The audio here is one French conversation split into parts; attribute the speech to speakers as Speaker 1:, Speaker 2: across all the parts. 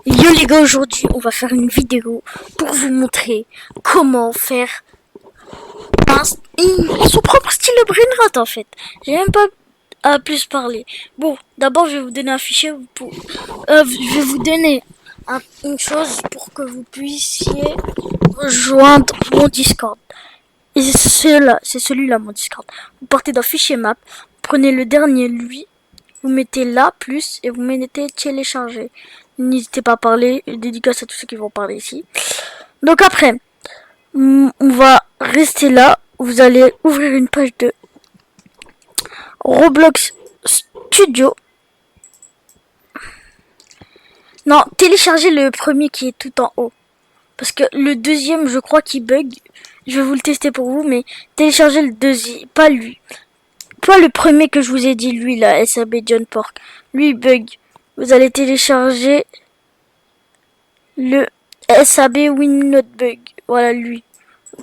Speaker 1: Yo les gars, aujourd'hui on va faire une vidéo pour vous montrer comment faire son propre style de brainrot en fait. J'ai même pas à plus parler. Bon, d'abord je vais vous donner un fichier je vais vous donner une chose pour que vous puissiez rejoindre mon Discord. Et c'est celui-là mon Discord. Vous partez dans fichier map, prenez le dernier lui, vous mettez là plus et vous mettez télécharger. N'hésitez pas à parler, dédicace à tous ceux qui vont parler ici. Donc après, on va rester là. Vous allez ouvrir une page de Roblox Studio. Non, téléchargez le premier qui est tout en haut. Parce que le deuxième, je crois qu'il bug. Je vais vous le tester pour vous, mais téléchargez le deuxième, pas lui. Pas le premier que je vous ai dit, lui là, SAB John Pork. Lui, il bug. Vous allez télécharger le SAB Win Not Bug. Voilà, lui.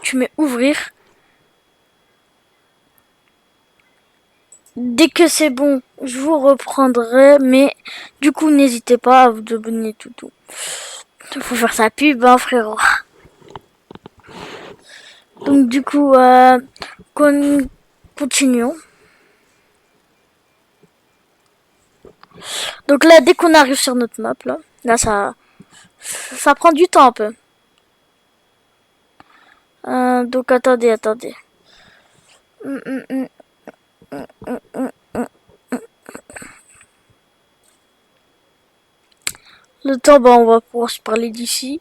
Speaker 1: Tu mets ouvrir. Dès que c'est bon, je vous reprendrai, mais du coup, n'hésitez pas à vous abonner tout. Faut faire sa pub, hein, frérot. Donc, du coup, continuons. Donc là, dès qu'on arrive sur notre map, là, ça prend du temps un peu. Donc, attendez. Le temps, bah, on va pouvoir se parler d'ici.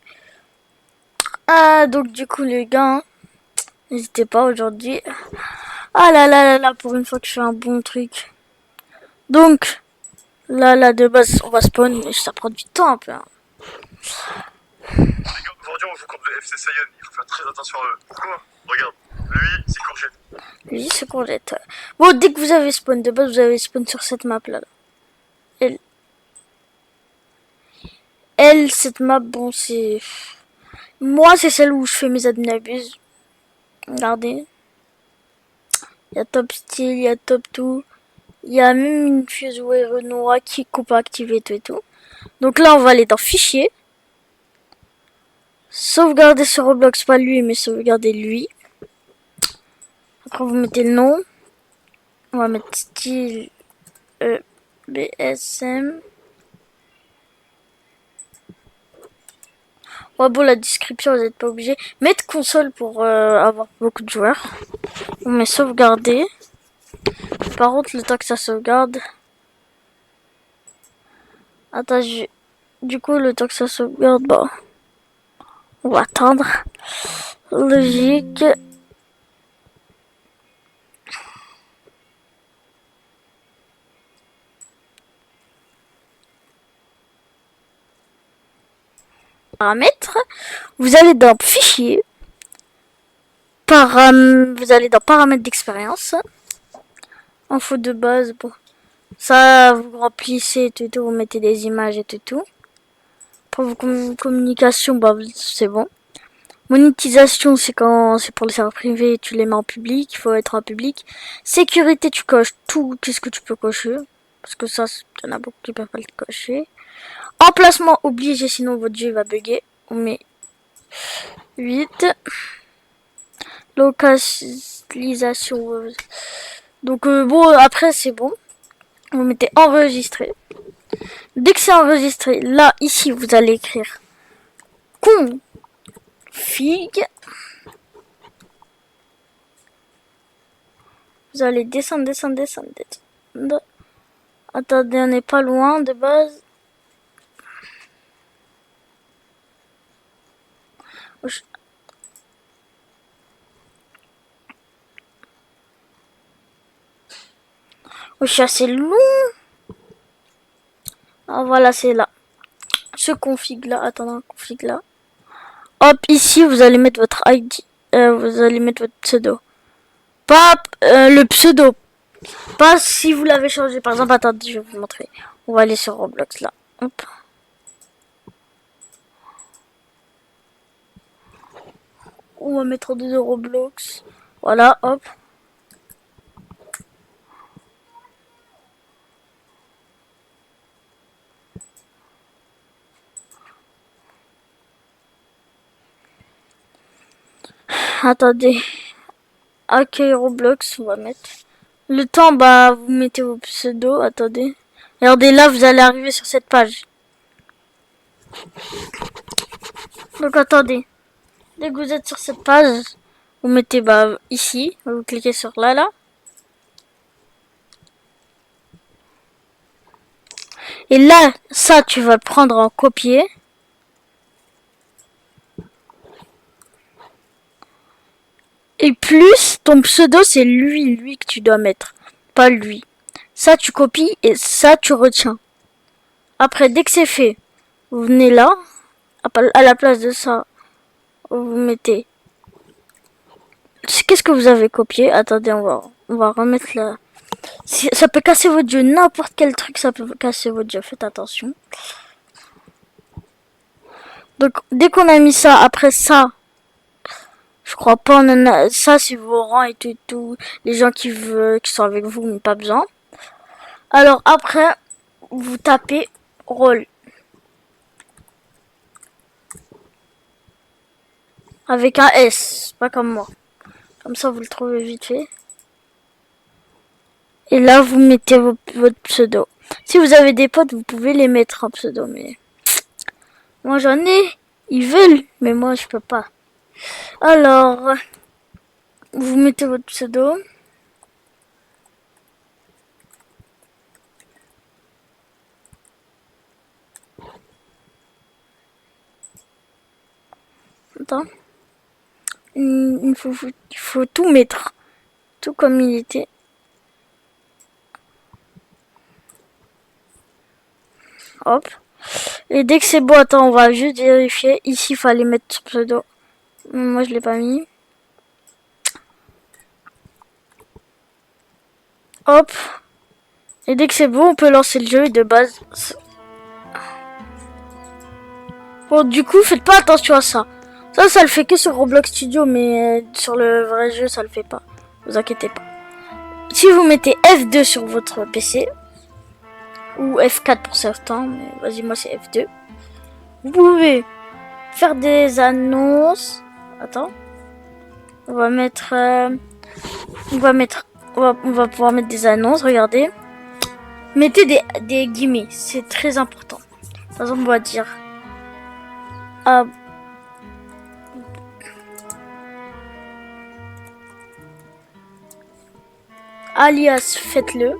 Speaker 1: Donc du coup, les gars, n'hésitez pas aujourd'hui. Ah là, pour une fois que je fais un bon truc. Donc, là, de base, on va spawn, mais ça prend du temps un peu. Hein.
Speaker 2: Aujourd'hui, on joue contre le FC Saiyan. Il faut faire très attention à eux. Pourquoi? Regarde, lui, c'est Courgette.
Speaker 1: Lui, c'est Courgette. Bon, dès que vous avez spawn, de base, vous avez spawn sur cette map-là. Elle, cette map, bon, c'est... Moi, c'est celle où je fais mes admin-abuse. Regardez. Il y a Top Style, il y a Top Tout. Il y a même une Fuseway Renoir qui coupe à activer tout et tout. Donc là, on va aller dans Fichier. Sauvegarder sur Roblox, pas lui, mais sauvegarder lui. Après, vous mettez le nom. On va mettre style BSM. Ouais, bon, la description, vous n'êtes pas obligé. Mettre console pour avoir beaucoup de joueurs. On met sauvegarder. Par contre, le temps que ça sauvegarde. Attends, du coup, le temps que ça sauvegarde, bah, on va attendre. Logique. Paramètres. Vous allez dans Fichier. Vous allez dans Paramètres d'expérience. Info de base, bon. Ça, vous remplissez tout, vous mettez des images et tout. Pour vos communications, bah, c'est bon. Monétisation, c'est quand c'est pour les serveurs privés, tu les mets en public, il faut être en public. Sécurité, tu coches tout, qu'est-ce que tu peux cocher. Parce que ça, il y en a beaucoup qui peuvent pas le cocher. Emplacement obligé, sinon votre jeu va bugger. On met 8. Localisation. Donc bon, après c'est bon. Vous mettez enregistrer. Dès que c'est enregistré, là, ici, vous allez écrire config. Vous allez descendre. Attendez, on n'est pas loin de base. Je suis assez long. Ah, voilà, c'est là. Ce config là. Attendez, config là. Hop, ici, vous allez mettre votre ID. Vous allez mettre votre pseudo. Pas le pseudo. Pas si vous l'avez changé. Par exemple, attendez, je vais vous montrer. On va aller sur Roblox là. Hop. On va mettre de Roblox. Voilà, hop. Attendez. Accueil Roblox, on va mettre. Le temps, bah, vous mettez vos pseudos. Attendez. Regardez, là, vous allez arriver sur cette page. Donc, attendez. Dès que vous êtes sur cette page, vous mettez, bah, ici. Vous cliquez sur là. Et là, ça, tu vas le prendre en copier. Et plus, ton pseudo, c'est lui que tu dois mettre. Pas lui. Ça, tu copies et ça, tu retiens. Après, dès que c'est fait, vous venez là. À la place de ça, vous mettez... Qu'est-ce que vous avez copié? Attendez, on va remettre là. Ça peut casser votre jeu. N'importe quel truc, ça peut casser votre jeu. Faites attention. Donc, dès qu'on a mis ça, après ça... Je crois pas, on en a... Ça, c'est vos rangs et tout. Les gens qui sont avec vous, mais pas besoin. Alors, après, vous tapez rôle. Avec un S, pas comme moi. Comme ça, vous le trouvez vite fait. Et là, vous mettez votre pseudo. Si vous avez des potes, vous pouvez les mettre en pseudo, mais... Moi, j'en ai. Ils veulent, mais moi, je peux pas. Alors... Vous mettez votre pseudo. Attends. Il faut tout mettre. Tout comme il était. Hop. Et dès que c'est bon, attends, on va juste vérifier. Ici, il fallait mettre ce pseudo. Moi, je l'ai pas mis. Hop. Et dès que c'est bon, on peut lancer le jeu. Et de base... Bon, du coup, faites pas attention à ça. Ça le fait que sur Roblox Studio, mais sur le vrai jeu, ça le fait pas. Vous inquiétez pas. Si vous mettez F2 sur votre PC, ou F4 pour certains, mais vas-y, moi c'est F2. Vous pouvez faire des annonces. Attends. On va pouvoir mettre des annonces, regardez. Mettez des guillemets, c'est très important. Par exemple, on va dire... alias, faites-le.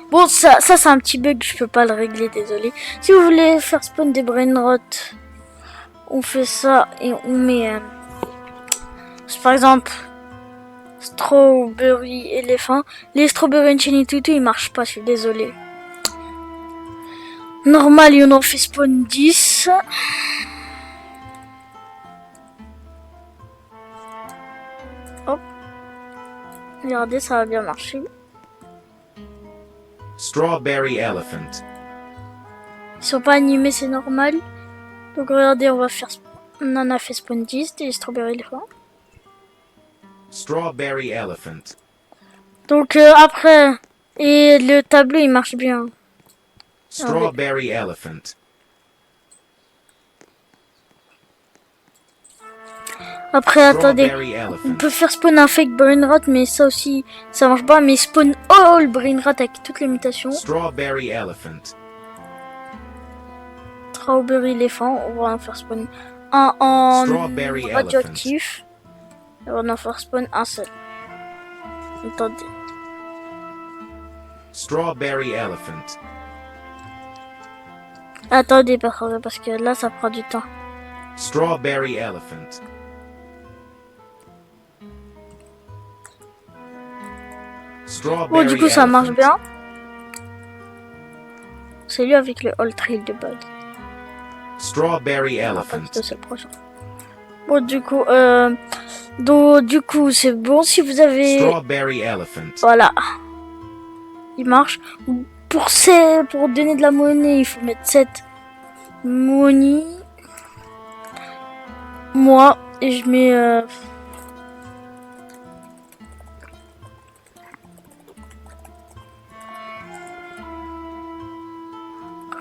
Speaker 1: Bon, ça c'est un petit bug, je peux pas le régler, désolé. Si vous voulez faire spawn des brainrot, on fait ça et on met... par exemple... Strawberry éléphant. Les Strawberry Enchanted Tutu, ils marchent pas, je suis désolé. Normal, on en fait spawn 10. Hop. Regardez, ça va bien marcher.
Speaker 3: Strawberry Elephant.
Speaker 1: Ils sont pas animés, c'est normal. Donc regardez, on en a fait spawn 10 des Strawberry éléphant.
Speaker 3: Strawberry Elephant.
Speaker 1: Donc après, et le tableau il marche bien.
Speaker 3: Strawberry Elephant.
Speaker 1: Après, attendez,
Speaker 3: Strawberry Elephant.
Speaker 1: on peut faire spawn un fake brainrot, mais ça aussi, ça marche pas. Mais spawn all brainrot avec toutes les mutations.
Speaker 3: Strawberry Elephant.
Speaker 1: Strawberry éléphant, on va en faire spawn un en
Speaker 3: Strawberry
Speaker 1: radioactif. Et on va en faire spawn un seul. Attendez.
Speaker 3: Strawberry Elephant.
Speaker 1: Attendez, parce que là, ça prend du temps.
Speaker 3: Strawberry Elephant. Strawberry
Speaker 1: Bon, du coup, ça marche
Speaker 3: Elephant.
Speaker 1: bien. C'est lui avec le all trail de base.
Speaker 3: Strawberry
Speaker 1: Après,
Speaker 3: Elephant.
Speaker 1: c'est le prochain. Bon, du coup, c'est bon. Si vous avez...
Speaker 3: Strawberry Elephant.
Speaker 1: Voilà. Il marche. Pour donner de la monnaie, il faut mettre 7 money. Moi, et je mets...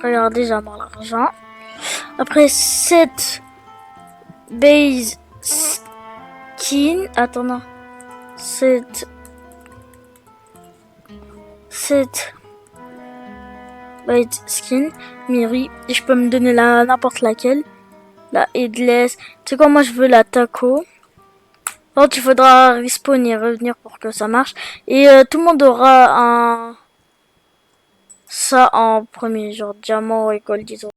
Speaker 1: Regardez, j'ai l'argent. Après 7 base skin. Attends, non. Cette bite skin, Miri. Et je peux me donner n'importe laquelle. La headless. Tu sais quoi, moi je veux la taco. Donc il faudra respawn et revenir pour que ça marche. Et tout le monde aura ça en premier, genre diamant et gold, disons.